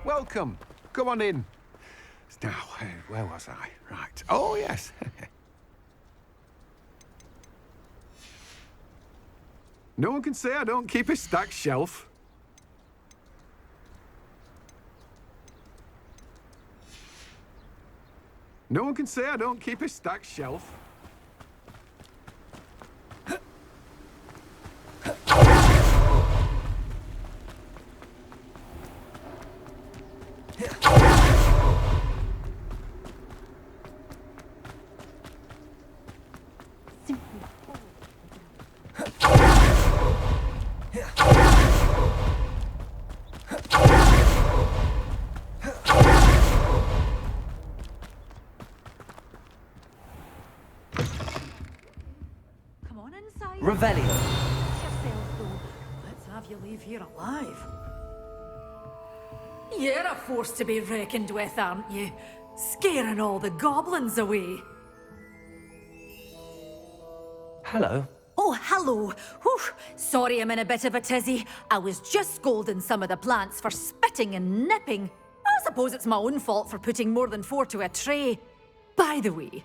Welcome. Come on in. Now, where was I? Right. Oh, yes. No one can say I don't keep a stacked shelf. No one can say I don't keep a stacked shelf. Revelio. Let's have you leave here alive. You're a force to be reckoned with, aren't you? Scaring all the goblins away. Hello. Oh, hello. Whew. Sorry I'm in a bit of a tizzy. I was just scolding some of the plants for spitting and nipping. I suppose it's my own fault for putting more than 4 to a tray. By the way,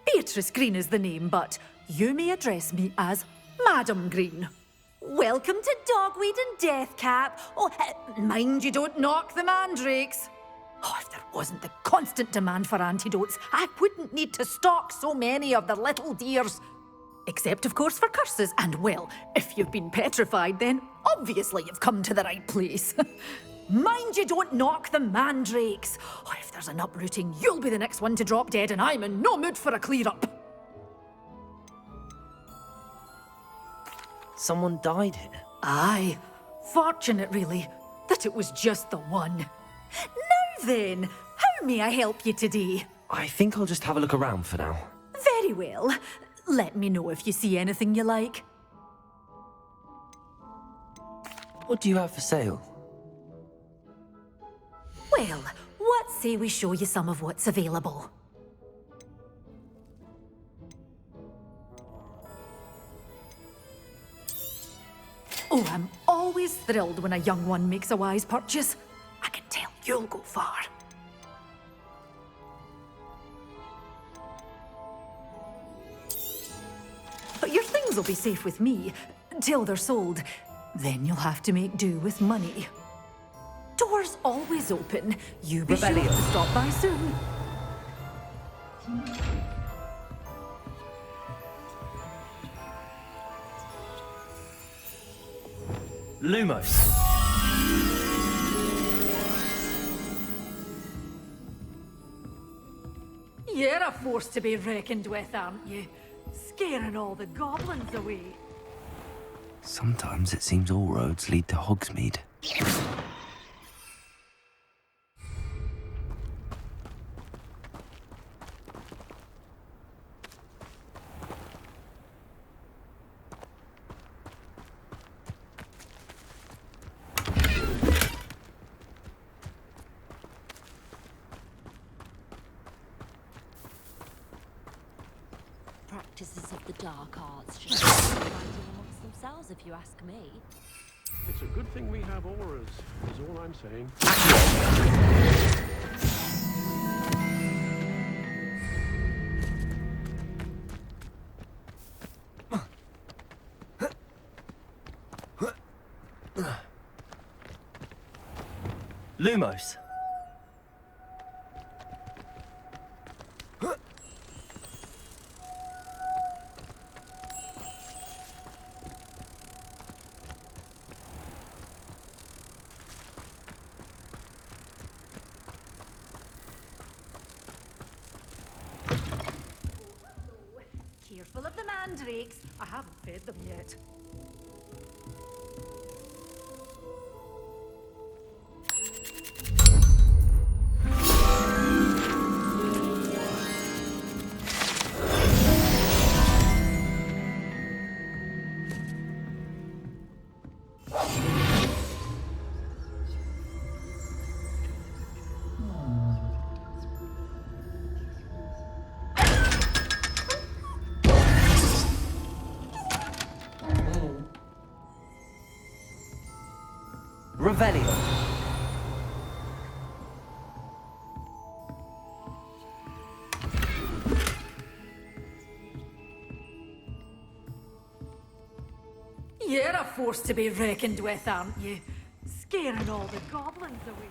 Beatrice Green is the name, but you may address me as Madam Green. Welcome to Dogweed and Deathcap. Oh, mind you don't knock the mandrakes. Oh, if there wasn't the constant demand for antidotes, I wouldn't need to stock so many of the little dears. Except, of course, for curses. And, well, if you've been petrified, then obviously you've come to the right place. Mind you don't knock the mandrakes. Oh, if there's an uprooting, you'll be the next one to drop dead, and I'm in no mood for a clear-up. Someone died here. Aye. Fortunate, really, that it was just the one. Now then, how may I help you today? I think I'll just have a look around for now. Very well. Let me know if you see anything you like. What do you have for sale? Well, what say we show you some of what's available? Oh, I'm always thrilled when a young one makes a wise purchase. I can tell you'll go far. But your things will be safe with me, till they're sold. Then you'll have to make do with money. Doors always open. You be sure to stop by soon. Lumos. You're a force to be reckoned with, aren't you? Scaring all the goblins away. Sometimes it seems all roads lead to Hogsmeade. dark arts should be fighting amongst themselves, if you ask me. It's a good thing we have auras, is all I'm saying. Lumos. Careful of the mandrakes. I haven't fed them yet. Revelio. You're a force to be reckoned with, aren't you? Scaring all the goblins away.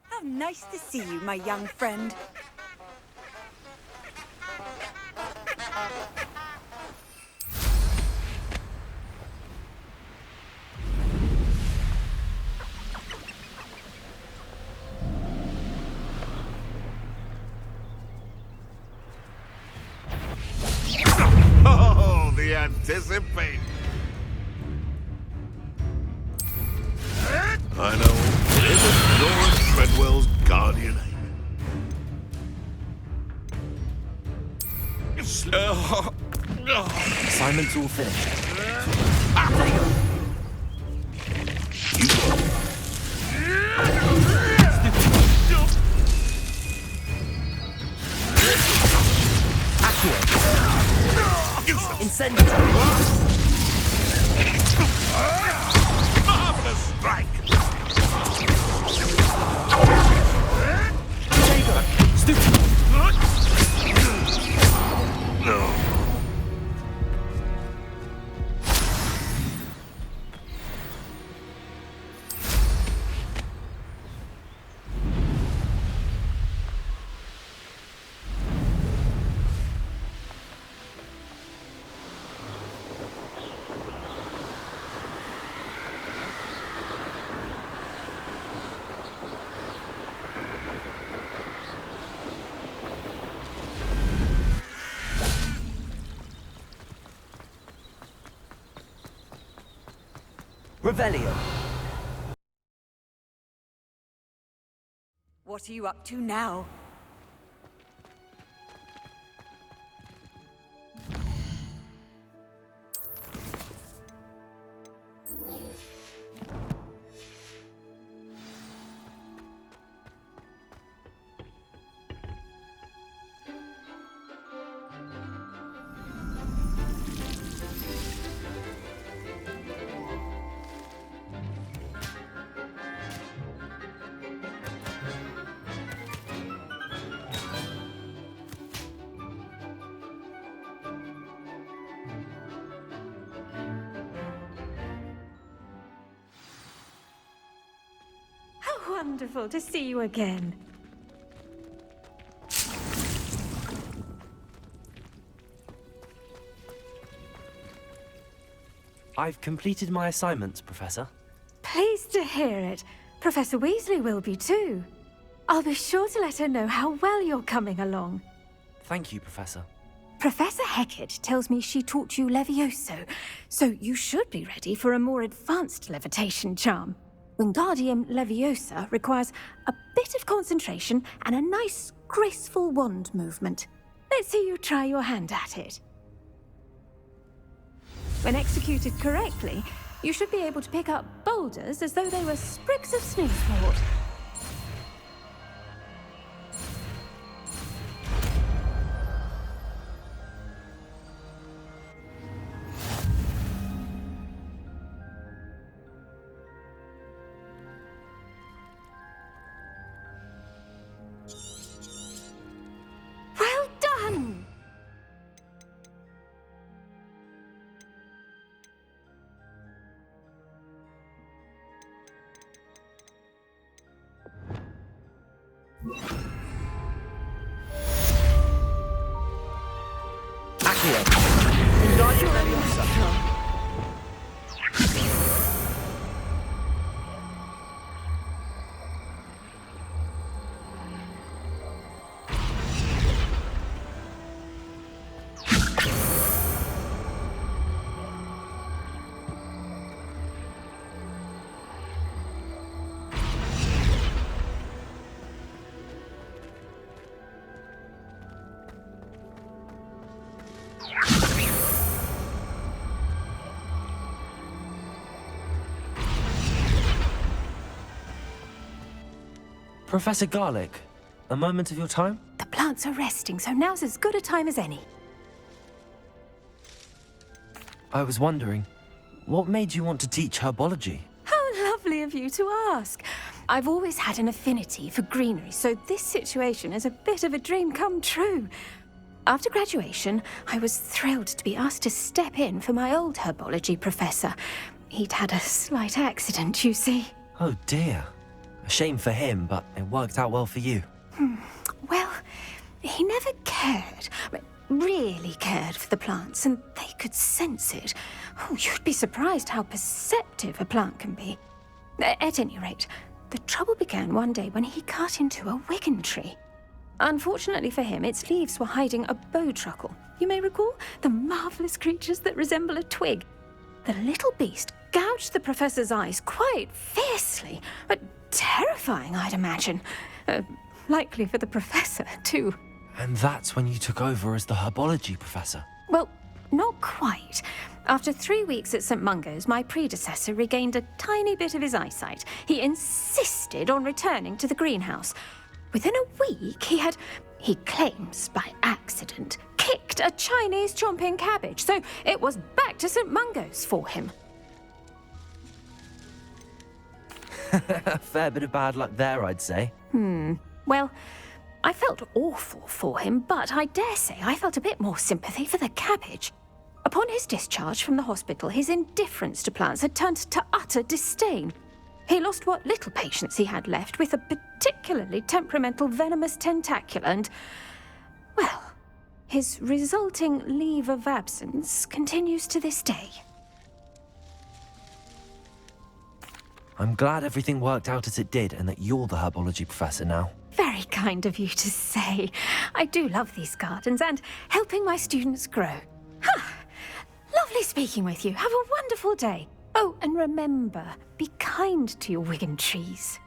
How nice to see you, my young friend. Oh, the anticipation. I know. It was Lord Treadwell's guardian angel. Assignment's all finished. There you go. Incendio! Marvelous strike! Stupid! No. Revelio. What are you up to now? wonderful to see you again. I've completed my assignments, Professor. Pleased to hear it. Professor Weasley will be too. I'll be sure to let her know how well you're coming along. Thank you, Professor. Professor Hecat tells me she taught you Levioso, so you should be ready for a more advanced levitation charm. Wingardium Leviosa requires a bit of concentration and a nice, graceful wand movement. Let's see you try your hand at it. When executed correctly, you should be able to pick up boulders as though they were sprigs of sneezewort. Well done! Accio! Wingardium Leviosa! Professor Garlick, a moment of your time? The plants are resting, so now's as good a time as any. I was wondering, what made you want to teach herbology? How lovely of you to ask. I've always had an affinity for greenery, so this situation is a bit of a dream come true. After graduation, I was thrilled to be asked to step in for my old herbology professor. He'd had a slight accident, you see. Oh dear. A shame for him, but it worked out well for you. Well, he never cared, really cared for the plants, and they could sense it. Oh, you'd be surprised how perceptive a plant can be. At any rate, the trouble began one day when he cut into a Wigan tree. Unfortunately for him, its leaves were hiding a bowtruckle. You may recall the marvellous creatures that resemble a twig. The little beast gouged the professor's eyes quite fiercely, but terrifying, I'd imagine. Likely for the professor, too. And that's when you took over as the herbology professor? Well, not quite. After 3 weeks at St. Mungo's, my predecessor regained a tiny bit of his eyesight. He insisted on returning to the greenhouse. Within a week, he claims by accident, kicked a Chinese chomping cabbage, so it was back to St. Mungo's for him. A fair bit of bad luck there, I'd say. Well, I felt awful for him, but I dare say I felt a bit more sympathy for the cabbage. Upon his discharge from the hospital, his indifference to plants had turned to utter disdain. He lost what little patience he had left with a particularly temperamental venomous tentacula and, well, his resulting leave of absence continues to this day. I'm glad everything worked out as it did and that you're the herbology professor now. Very kind of you to say. I do love these gardens and helping my students grow. Lovely speaking with you. Have a wonderful day. Oh, and remember, be kind to your Wigan trees.